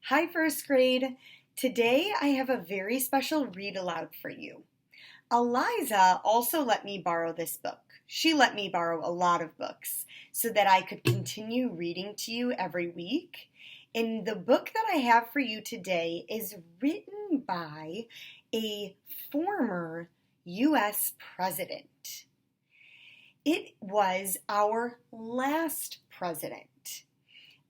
Hi, first grade. Today I have a very special read aloud for you. Eliza also let me borrow this book. She let me borrow a lot of books so that I could continue reading to you every week. And the book that I have for you today is written by a former U.S. president. It was our last president.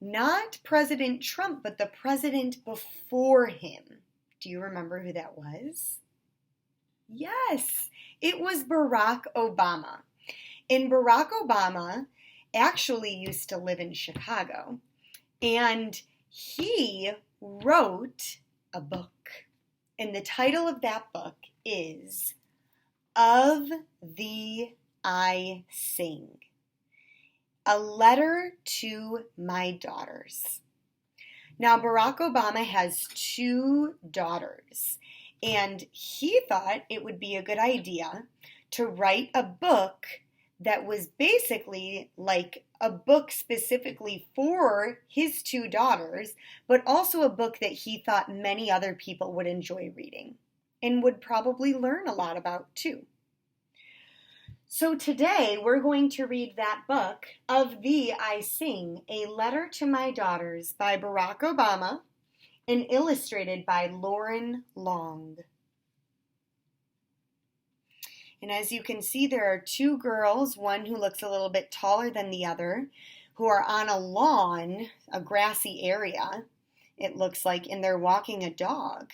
Not President Trump, but the president before him. Do you remember who that was? Yes, it was Barack Obama. And Barack Obama actually used to live in Chicago. And he wrote a book. And the title of that book is Of Thee I Sing. A letter to my daughters. Now, Barack Obama has two daughters, and he thought it would be a good idea to write a book that was basically like a book specifically for his two daughters, but also a book that he thought many other people would enjoy reading and would probably learn a lot about too. So today we're going to read that book, Of Thee I Sing, A Letter to My Daughters by Barack Obama and illustrated by Loren Long. And as you can see, there are two girls, one who looks a little bit taller than the other, who are on a lawn, a grassy area, it looks like, and they're walking a dog.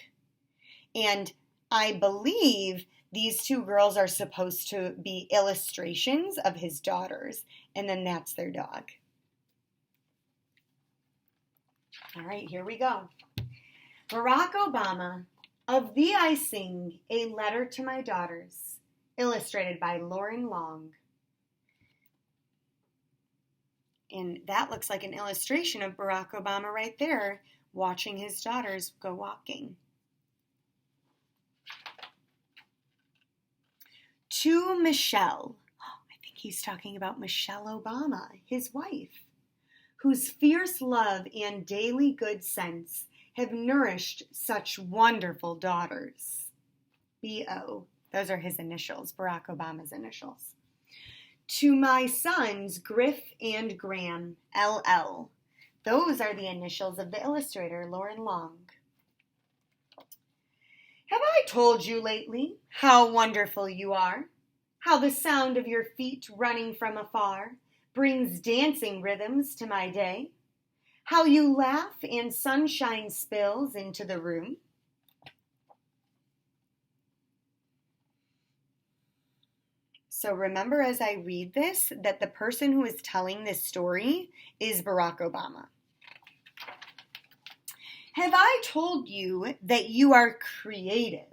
And I believe these two girls are supposed to be illustrations of his daughters, and then that's their dog. All right, here we go. Barack Obama, Of Thee I Sing, A Letter to My Daughters, illustrated by Loren Long. And that looks like an illustration of Barack Obama right there, watching his daughters go walking. To Michelle, I think he's talking about Michelle Obama, his wife, whose fierce love and daily good sense have nourished such wonderful daughters. B.O. Those are his initials, Barack Obama's initials. To my sons, Griff and Graham, L.L. Those are the initials of the illustrator, Loren Long. Have I told you lately how wonderful you are? How the sound of your feet running from afar brings dancing rhythms to my day? How you laugh and sunshine spills into the room? So remember as I read this that the person who is telling this story is Barack Obama. Have I told you that you are creative?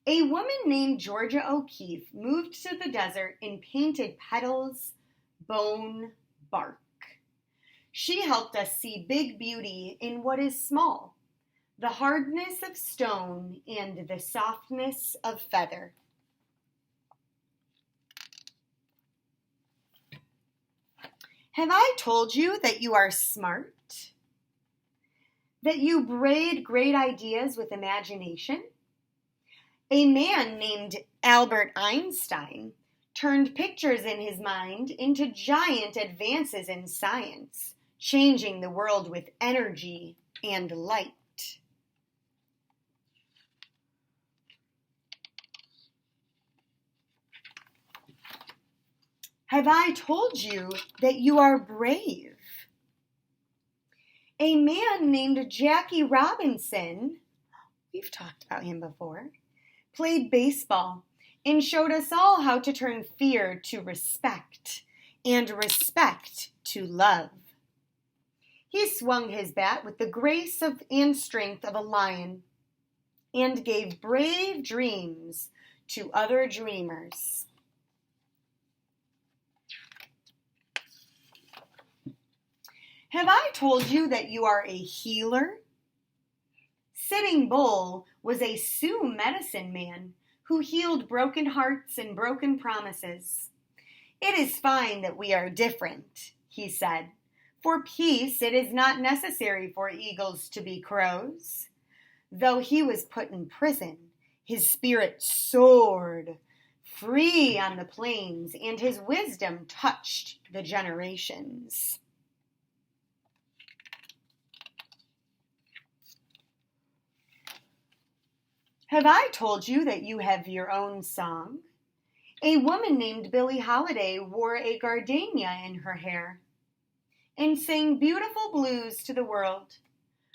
A woman named Georgia O'Keeffe moved to the desert and painted petals, bone, bark. She helped us see big beauty in what is small, the hardness of stone and the softness of feather. Have I told you that you are smart? That you braid great ideas with imagination? A man named Albert Einstein turned pictures in his mind into giant advances in science, changing the world with energy and light. Have I told you that you are brave? A man named Jackie Robinson, we've talked about him before, played baseball and showed us all how to turn fear to respect and respect to love. He swung his bat with the grace and strength of a lion and gave brave dreams to other dreamers. Have I told you that you are a healer? Sitting Bull was a Sioux medicine man who healed broken hearts and broken promises. It is fine that we are different, he said, For peace it is not necessary for eagles to be crows. Though he was put in prison, his spirit soared free on the plains, and his wisdom touched the generations. Have I told you that you have your own song? A woman named Billie Holiday wore a gardenia in her hair and sang beautiful blues to the world.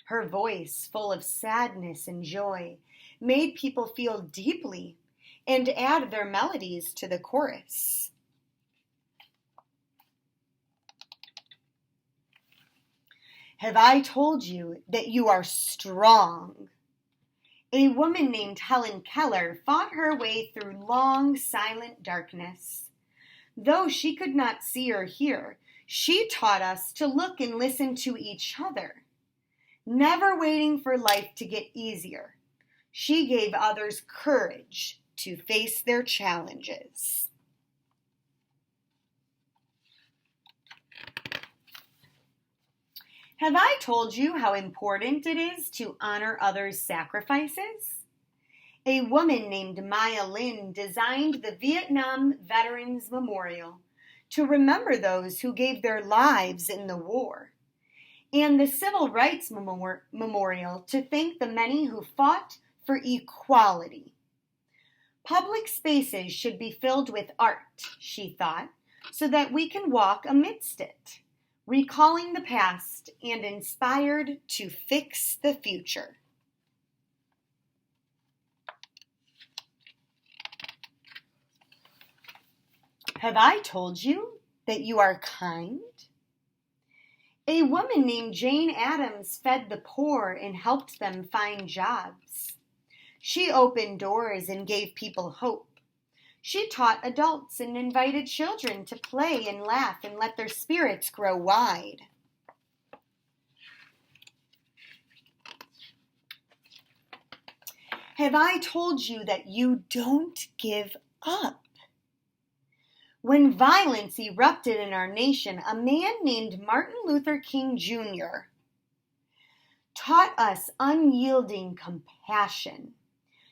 Her voice, full of sadness and joy, made people feel deeply and add their melodies to the chorus. Have I told you that you are strong? A woman named Helen Keller fought her way through long, silent darkness. Though she could not see or hear, she taught us to look and listen to each other, never waiting for life to get easier. She gave others courage to face their challenges. Have I told you how important it is to honor others' sacrifices? A woman named Maya Lin designed the Vietnam Veterans Memorial to remember those who gave their lives in the war, and the Civil Rights Memorial to thank the many who fought for equality. Public spaces should be filled with art, she thought, so that we can walk amidst it, recalling the past and inspired to fix the future. Have I told you that you are kind? A woman named Jane Addams fed the poor and helped them find jobs. She opened doors and gave people hope. She taught adults and invited children to play and laugh and let their spirits grow wide. Have I told you that you don't give up? When violence erupted in our nation, a man named Martin Luther King Jr. taught us unyielding compassion.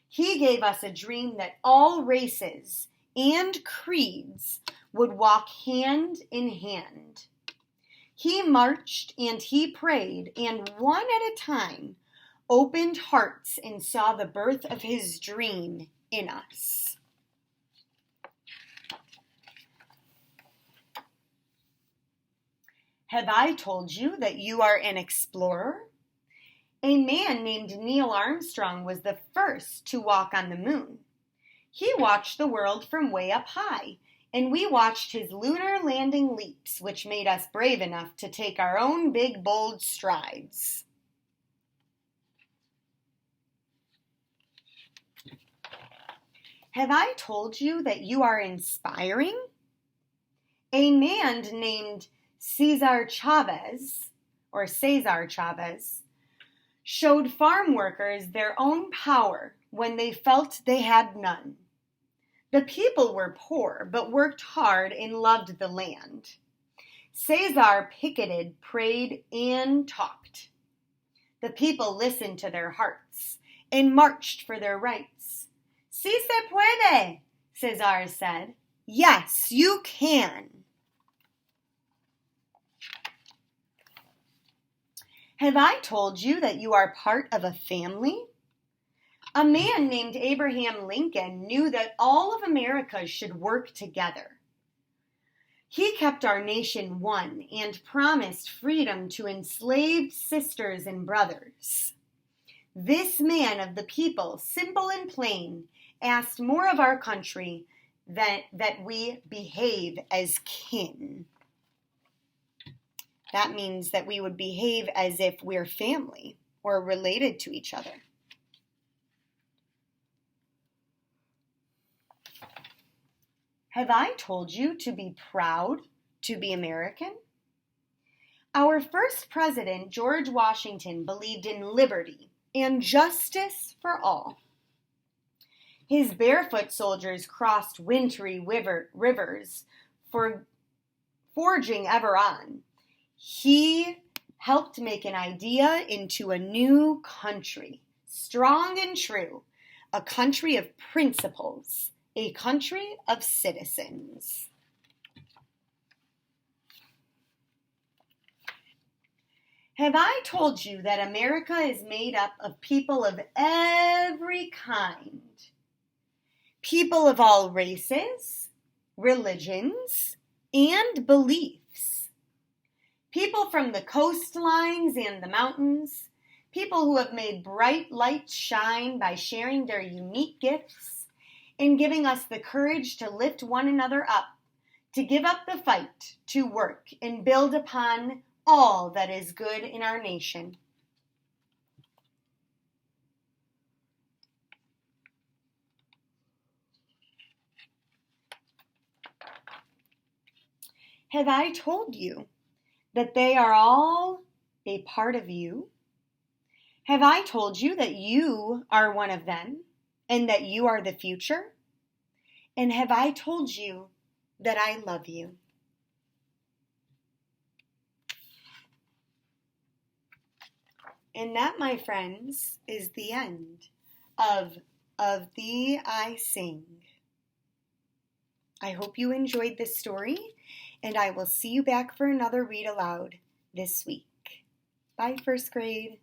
He gave us a dream that all races and creeds would walk hand in hand. He marched and he prayed, and one at a time opened hearts and saw the birth of his dream in us. Have I told you that you are an explorer? A man named Neil Armstrong was the first to walk on the moon. He watched the world from way up high, and we watched his lunar landing leaps, which made us brave enough to take our own big, bold strides. Have I told you that you are inspiring? A man named Cesar Chavez showed farm workers their own power when they felt they had none. The people were poor, but worked hard and loved the land. Cesar picketed, prayed, and talked. The people listened to their hearts and marched for their rights. Si se puede, Cesar said. Yes, you can. Have I told you that you are part of a family? A man named Abraham Lincoln knew that all of America should work together. He kept our nation one and promised freedom to enslaved sisters and brothers. This man of the people, simple and plain, asked more of our country than that we behave as kin. That means that we would behave as if we're family or related to each other. Have I told you to be proud to be American? Our first president, George Washington, believed in liberty and justice for all. His barefoot soldiers crossed wintry rivers, forging ever on. He helped make an idea into a new country, strong and true, a country of principles, a country of citizens. Have I told you that America is made up of people of every kind? People of all races, religions, and beliefs. People from the coastlines and the mountains. People who have made bright lights shine by sharing their unique gifts and giving us the courage to lift one another up, to give up the fight, to work and build upon all that is good in our nation. Have I told you that they are all a part of you? Have I told you that you are one of them and that you are the future? And have I told you that I love you? And that, my friends, is the end of Thee I Sing. I hope you enjoyed this story, and I will see you back for another read aloud this week. Bye, first grade.